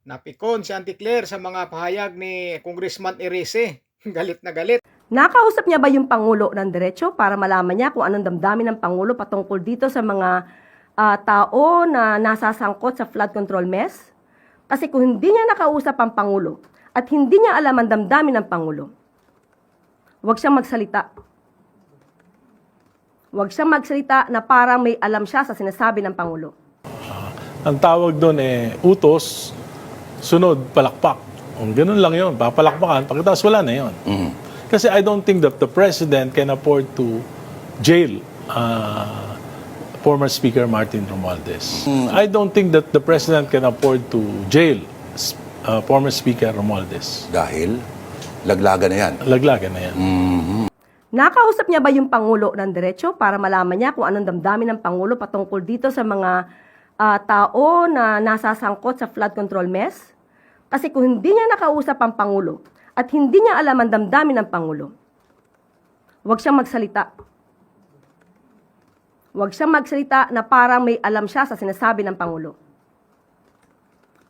Napikon si Auntie Claire sa mga pahayag ni Congressman Erice. Galit na galit. Nakausap niya ba yung Pangulo ng diretso para malaman niya kung anong damdamin ng Pangulo patungkol dito sa mga tao na nasasangkot sa flood control mess? Kasi kung hindi niya nakausap ang Pangulo at hindi niya alam ang damdamin ng Pangulo, huwag siyang magsalita. Huwag siyang magsalita na parang may alam siya sa sinasabi ng Pangulo. Ang tawag doon utos, sunod, palakpak. Kung ganun lang yun, papalakpakan, pagkatapos wala na yun. Kasi I don't think that the President can afford to jail former Speaker Martin Romualdez. I don't think that the President can afford to jail former Speaker Romualdez. Dahil laglagan na yan. Laglagan na yan. Nakausap niya ba yung Pangulo ng diretso para malaman niya kung anong damdamin ng Pangulo patungkol dito sa mga tao na nasasangkot sa flood control mess? Kasi kung hindi niya nakausap ang Pangulo at hindi niya alam ang damdamin ng Pangulo, huwag siyang magsalita. Huwag siyang magsalita na parang may alam siya sa sinasabi ng Pangulo.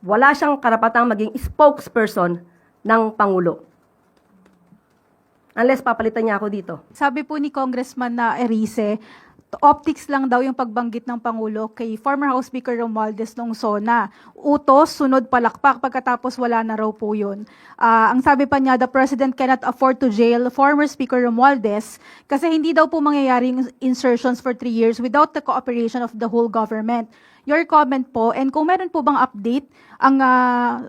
Wala siyang karapatang maging spokesperson ng Pangulo. Unless papalitan niya ako dito. Sabi po ni Congressman na Erice, optics lang daw yung pagbanggit ng Pangulo kay former House Speaker Romualdez nung SONA. Utos, sunod palakpak, pagkatapos wala na raw po yun. Ang sabi pa niya, the President cannot afford to jail former Speaker Romualdez kasi hindi daw po mangyayaring insertions for 3 years without the cooperation of the whole government. Your comment po, and kung meron po bang update ang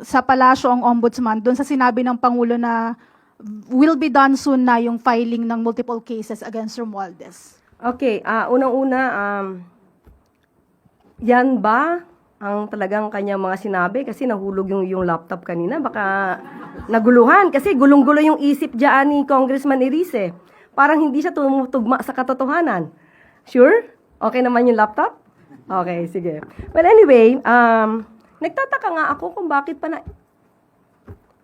sa palasyo ang ombudsman doon sa sinabi ng Pangulo na will be done soon na yung filing ng multiple cases against Romualdez? Okay, unang-una, yan ba ang talagang kanyang mga sinabi? Kasi nahulog yung laptop kanina. Baka naguluhan. Kasi gulong-gulo yung isip dyan ni Congressman Erice. Parang hindi siya tumutugma sa katotohanan. Sure? Okay naman yung laptop? Okay, sige. Well, anyway, nagtataka nga ako kung bakit pa na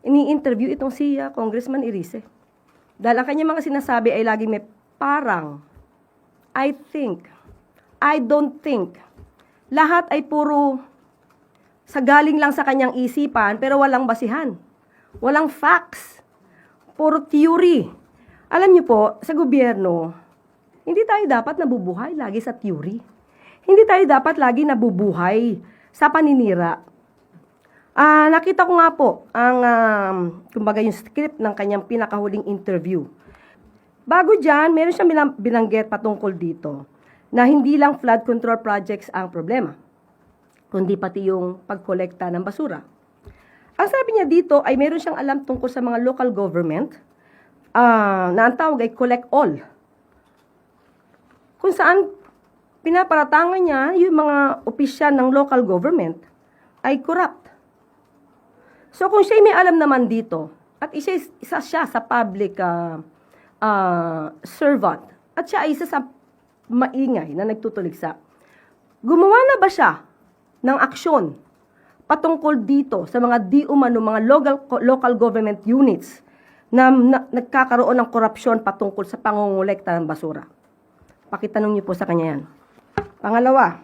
ini-interview itong si Congressman Erice. Dahil ang kanyang mga sinasabi ay laging may parang, I think, I don't think. Lahat ay puro sa galing lang sa kanyang isipan pero walang basihan. Walang facts. Puro theory. Alam niyo po, sa gobyerno, hindi tayo dapat nabubuhay lagi sa theory. Hindi tayo dapat lagi nabubuhay sa paninira. Nakita ko nga po ang, kumbaga yung script ng kanyang pinakahuling interview. Bago dyan, meron siyang binanggit patungkol dito na hindi lang flood control projects ang problema, kundi pati yung pagkolekta ng basura. Ang sabi niya dito ay meron siyang alam tungkol sa mga local government na ang tawag ay collect all. Kung saan pinaparatangan niya yung mga opisyal ng local government ay corrupt. So kung siya may alam naman dito, at isa siya sa public servant, at siya ay isa sa maingay na nagtutuligsa, gumawa na ba siya ng aksyon patungkol dito sa mga di umano mga local government units na nagkakaroon ng korupsyon patungkol sa pangongolekta ng basura? Pakitanong niyo po sa kanya yan. Pangalawa,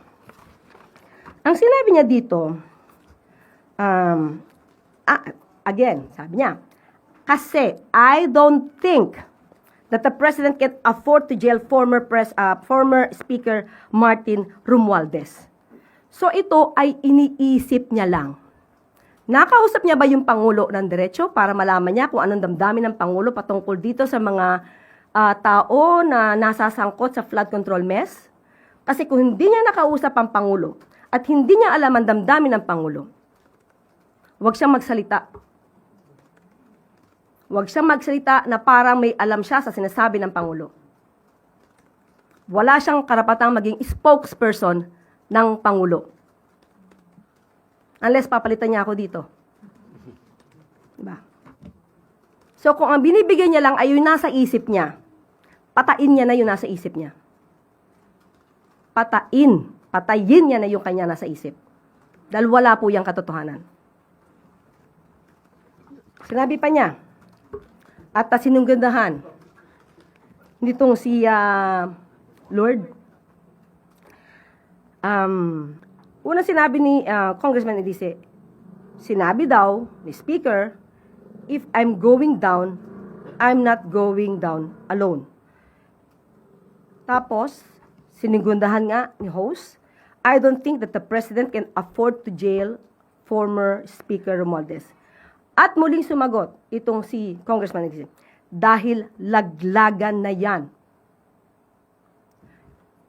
ang sinabi niya dito, again, sabi niya, kasi I don't think that the President can afford to jail former Speaker Martin Romualdez. So ito ay iniisip niya lang. Nakausap niya ba yung Pangulo ng diretso para malaman niya kung anong damdamin ng Pangulo patungkol dito sa mga tao na nasasangkot sa flood control mess? Kasi kung hindi niya nakausap ang Pangulo at hindi niya alam ang damdamin ng Pangulo, huwag siyang magsalita. Huwag siyang magsalita na parang may alam siya sa sinasabi ng Pangulo. Wala siyang karapatang maging spokesperson ng Pangulo. Unless papalitan niya ako dito. Diba? So kung ang binibigyan niya lang ay yung nasa isip niya, patain niya na yung nasa isip niya. Patayin niya na yung kanya nasa isip. Dahil wala po yung katotohanan. Sinabi pa niya, at sinunggandahan nitong si Lord. Una sinabi ni Congressman Erice, sinabi daw ni Speaker, if I'm going down, I'm not going down alone. Tapos, sinigundahan nga ni host, I don't think that the President can afford to jail former Speaker Romualdez. At muling sumagot itong si Congressman Erice, dahil laglagan na yan.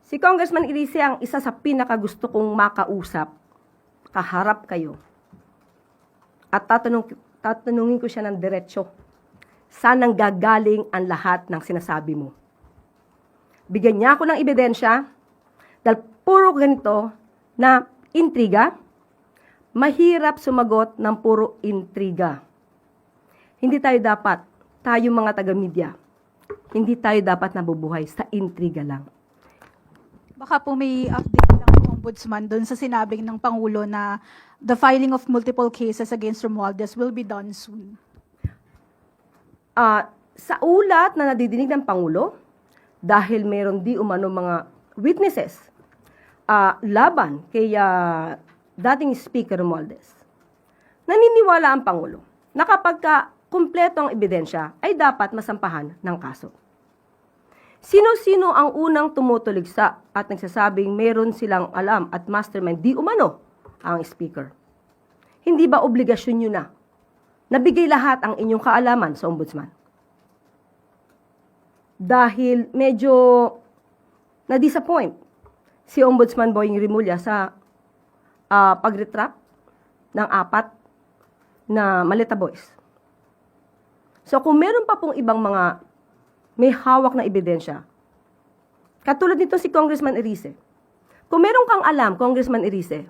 Si Congressman Erice ang isa sa pinakagusto kong makausap, kaharap kayo. At tatanungin ko siya ng diretsyo, saan nang gagaling ang lahat ng sinasabi mo? Bigyan niya ako ng ebidensya, dahil puro ganito na intriga, mahirap sumagot ng puro intriga. Hindi tayo mga taga-media, hindi tayo dapat nabubuhay sa intriga lang. Baka po may update lang ng Ombudsman doon sa sinabing ng Pangulo na the filing of multiple cases against Romualdez will be done soon. Sa ulat na nadidinig ng Pangulo, dahil meron di umano mga witnesses laban kay dating Speaker Romualdez, naniniwala ang Pangulo na kapag kumpleto ang ebidensya ay dapat masampahan ng kaso. Sino-sino ang unang tumutuligsa at nagsasabing meron silang alam at mastermind di umano ang Speaker? Hindi ba obligasyon nyo na nabigay lahat ang inyong kaalaman sa Ombudsman? Dahil medyo na-disappoint si Ombudsman Boying Rimulya sa pag-retract ng 4 na Maleta Boys. So kung meron pa pong ibang mga may hawak na ebidensya, katulad nito si Congressman Erice, kung meron kang alam, Congressman Erice,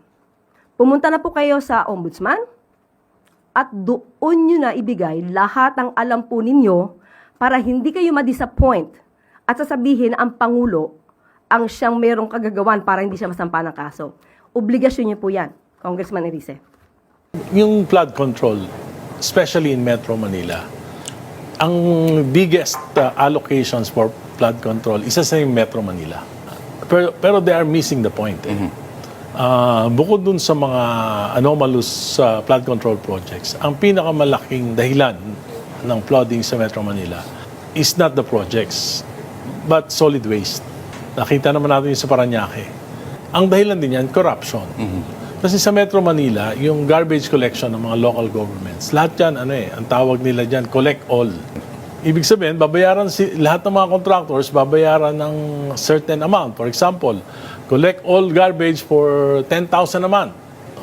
pumunta na po kayo sa Ombudsman at doon nyo na ibigay lahat ng alam po ninyo para hindi kayo ma-disappoint at sasabihin ang Pangulo ang siyang merong kagagawan para hindi siya masampa ng kaso. Obligasyon niyo po yan, Congressman Erice. Yung flood control, especially in Metro Manila, ang biggest allocations for flood control, isa sa yung Metro Manila. Pero they are missing the point. Bukod dun sa mga anomalous flood control projects, ang pinakamalaking dahilan ng flooding sa Metro Manila is not the projects, but solid waste. Nakita naman natin yung sa Parañaque. Ang dahilan din yan, corruption. Kasi sa Metro Manila, yung garbage collection ng mga local governments, lahat yan, ang tawag nila dyan, collect all. Ibig sabihin, lahat ng mga contractors, babayaran ng certain amount. For example, collect all garbage for 10,000 a month.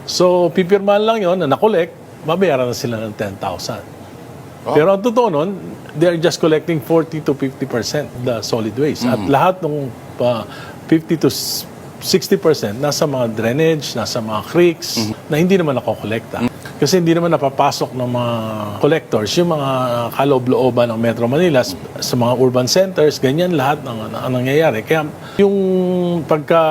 So, pipirmahan lang yon na na-collect, babayaran na sila ng 10,000. Pero ang totoo nun, they're just collecting 40 to 50% the solid waste. At lahat ng 50 to 60% nasa mga drainage, nasa mga creeks, na hindi naman nakokolekta. Kasi hindi naman napapasok ng mga collectors, yung mga kaloob-looban ng Metro Manila, sa mga urban centers, ganyan lahat ng nangyayari. Kaya yung pagka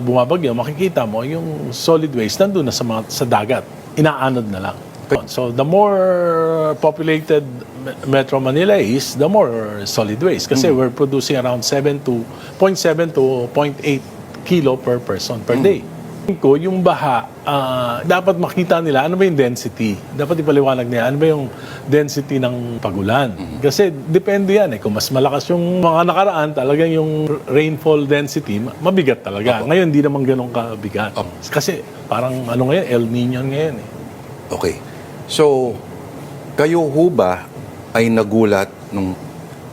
bumabagyo, makikita mo, yung solid waste nandun na sa dagat. Inaanod na lang. So the more populated Metro Manila is, the more solid waste. Kasi we're producing around 0.7 to 0.8 kilo per person per day. Yung baha, dapat makita nila ano ba yung density. Dapat ipaliwanag nila ano ba yung density ng pagulan. Kasi depende yan. Kung mas malakas yung mga nakaraan, talagang yung rainfall density, mabigat talaga. Ngayon, hindi naman ganun kabigat. Kasi parang ngayon, El Niño ngayon. Okay. So, kayo ho ba ay nagulat nung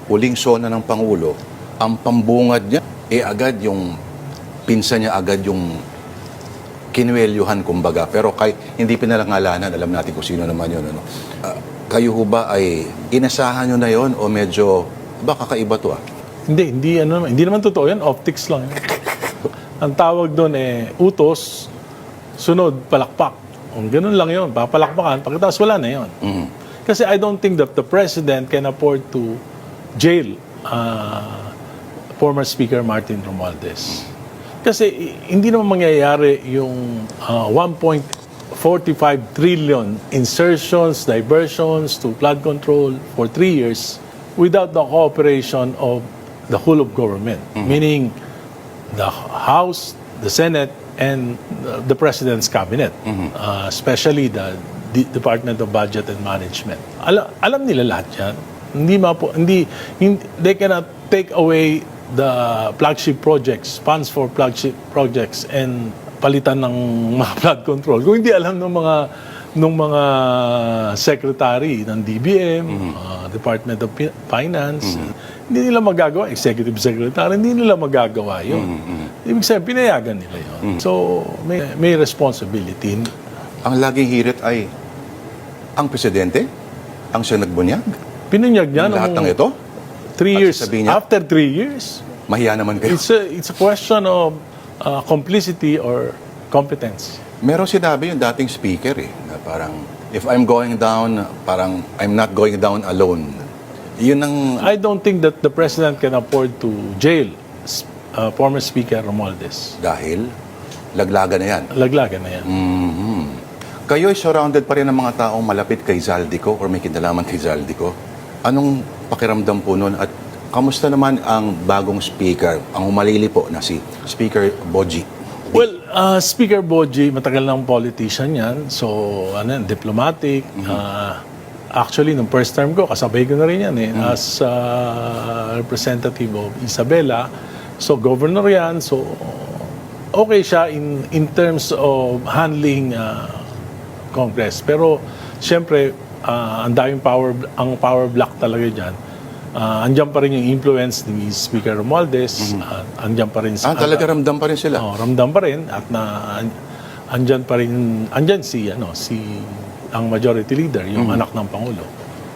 huling sona ng Pangulo, ang pambungad niya, agad yung pinsan niya agad yung kinuwelyuhan, kumbaga. Pero hindi pinalangalanan, alam natin kung sino naman yun. Kayo ho ba ay inasahan nyo na yon o medyo, kakaiba to Hindi naman totoo yan. Optics lang. Ang tawag doon utos, sunod, palakpak. Ganun lang yun. Papalakpakan, pagkatapos wala na yun. Kasi I don't think that the President can afford to jail former Speaker Martin Romualdez. Kasi hindi naman mangyayari yung 1.45 trillion insertions, diversions to flood control for 3 years without the cooperation of the whole of government. Meaning the House, the Senate, and the President's Cabinet. Especially Department of Budget and Management. Alam nila lahat yan. They cannot take away the flagship projects, funds for flagship projects, and palitan ng mga flood control. Kung hindi alam ng mga secretary ng DBM, Department of Finance, hindi nila magagawa. Executive Secretary, hindi nila magagawa yun. Ibig sabihin, pinayagan nila yun. So, may responsibility. Ang laging hirit ay ang presidente, ang siya nagbunyag. Pinunyag niya Lahat ng ito, 3 years. sasabihin niya, After 3 years, mahiya naman kayo. it's a question of complicity or competence. Meron sinabi yung dating speaker na parang, if I'm going down, parang I'm not going down alone. Yun ang... I don't think that the president can afford to jail former Speaker Romualdez. Dahil, laglagan na yan. Laglagan na yan. Kayo ay surrounded pa rin ng mga taong malapit kay Zaldico or may kinalaman kay Zaldico. Anong pakiramdam po nun? At kamusta naman ang bagong speaker, ang humalili po na si Speaker Boji? Well, Speaker Boji, matagal ng politician yan. So, diplomatic. Actually, nung first term ko, kasabay ko na rin yan as representative of Isabela. So, governor yan. So, okay siya in terms of handling Congress. Pero, siyempre, ang daming power block talaga dyan. Andyan pa rin yung influence ni Speaker Romualdez. Andyan pa rin Talaga ramdam pa rin sila. Ramdam pa rin at andyan pa rin ang majority leader, yung anak ng Pangulo.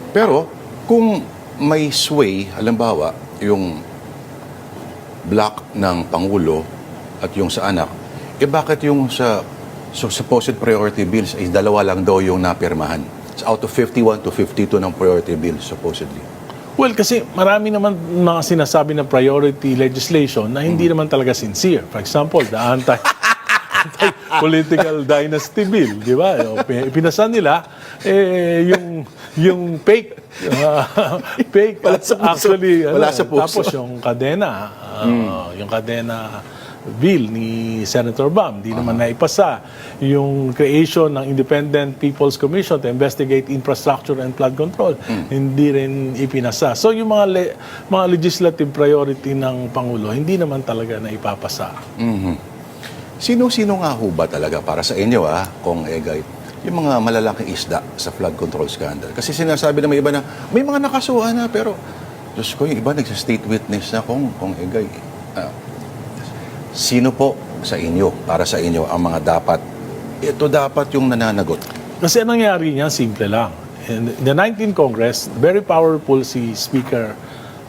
Pero, kung may sway, halimbawa, yung block ng Pangulo at yung sa anak, bakit yung sa supposed priority bills ay dalawa lang daw yung napirmahan? So, out of 51 to 52 ng priority bills, supposedly. Well, kasi marami naman mga sinasabi na priority legislation na hindi naman talaga sincere. For example, the anti-political dynasty bill, di ba? Pinasa nila, yung fake, Wala sa puso. actually, Wala sa puso. tapos yung kadena bill ni Senator Bam, di naman naipasa. Yung creation ng Independent People's Commission to investigate infrastructure and flood control, hindi rin ipinasa. So yung mga legislative priority ng Pangulo, hindi naman talaga naipapasa. Sino-sino nga ho ba talaga para sa inyo, Kong Egay, yung mga malalaking isda sa flood control scandal? Kasi sinasabi ng iba na may mga nakasuhan na, pero Diyos ko, yung iba nagsa-state witness na, Kong Egay. Sino po sa inyo, para sa inyo, ang mga ito dapat yung nananagot? Kasi ang nangyari niya, simple lang. In the 19th Congress, very powerful si Speaker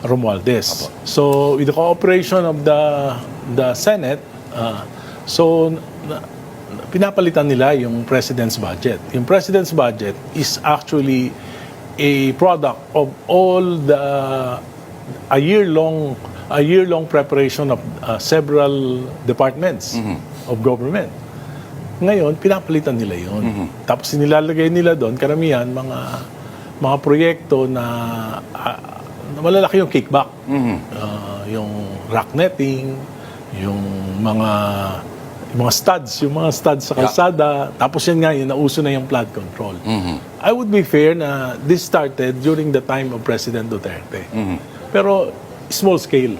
Romualdez. So, with the cooperation of the Senate, pinapalitan nila yung President's budget. Yung President's budget is actually a product of all a year-long preparation of several departments of government. Ngayon, pinapalitan nila yun. Tapos nilalagay nila doon, karamihan, mga proyekto na malalaki yung kickback. Yung rock netting, yung mga studs sa kalsada. Tapos yan nga, nauso na yung flood control. I would be fair na this started during the time of President Duterte. Pero small scale.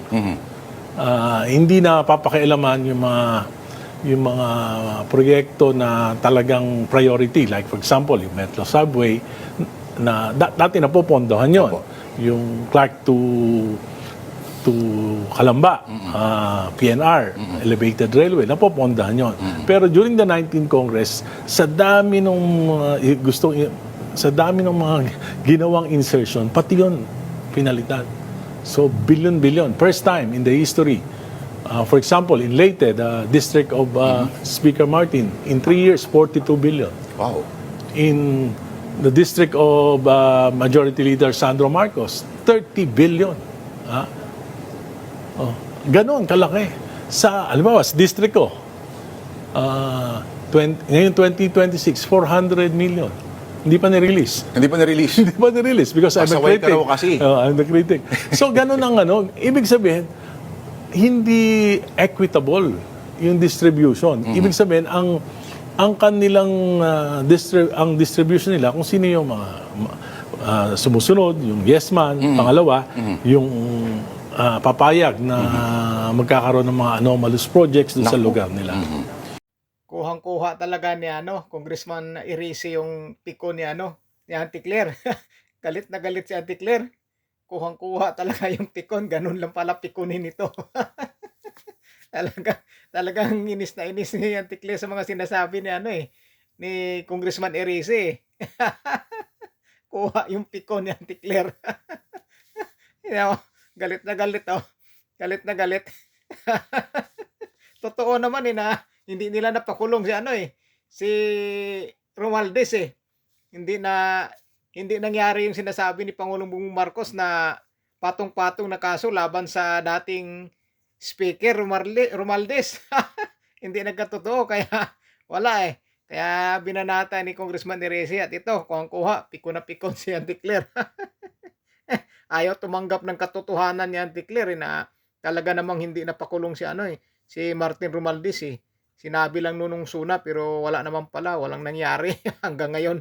Hindi na papakialaman yung mga proyekto na talagang priority. Like for example, yung Metro Subway, na dati napopondohan yun. Yung Clark to Calamba, PNR, Elevated Railway, napopondahan yun. Pero during the 19th Congress, sa dami ng mga ginawang insertion, pati yun pinalitan. So, billion. First time in the history. For example, in Leyte, the district of Speaker Martin, in 3 years, 42 billion. Wow. In the district of Majority Leader Sandro Marcos, 30 billion. Ganon, kalaki. Halimbawa, sa district ko, ngayon 2026, 400 million. Hindi pa na-release. Hindi pa na-release Because I'm a Pasaway critic. ka raw kasi. I'm the critic. So, ganun ang ibig sabihin, hindi equitable yung distribution. Ibig sabihin, ang kanilang ang distribution nila kung sino yung mga sumusunod, yung yes man, pangalawa, yung papayag na magkakaroon ng mga anomalous projects doon sa lugar nila. Kuhang-kuha talaga ni Congressman Erice yung piko ni ni Auntie Claire. Galit na galit si Auntie Claire. Kuhang-kuha talaga yung pikon, ganun lang pala pikunin nito. Talagang inis na inis ni Auntie Claire sa mga sinasabi ni ni Congressman Erice. Kuha yung pikon ni Auntie Claire. Galit na galit Galit na galit. Totoo naman na hindi nila napakulong si Romualdez Hindi nangyari yung sinasabi ni Pangulong Bongbong Marcos na patong-patong na kaso laban sa dating Speaker Romualdez. Hindi nagkatotoo kaya wala Kaya binanata ni Congressman Erice at ito, kuha, piko na pikon si Auntie Claire. Ayaw tumanggap ng katotohanan ni Auntie Claire na talaga namang hindi napakulong si Martin Romualdez Sinabi lang nung suna pero wala naman pala, walang nangyari hanggang ngayon.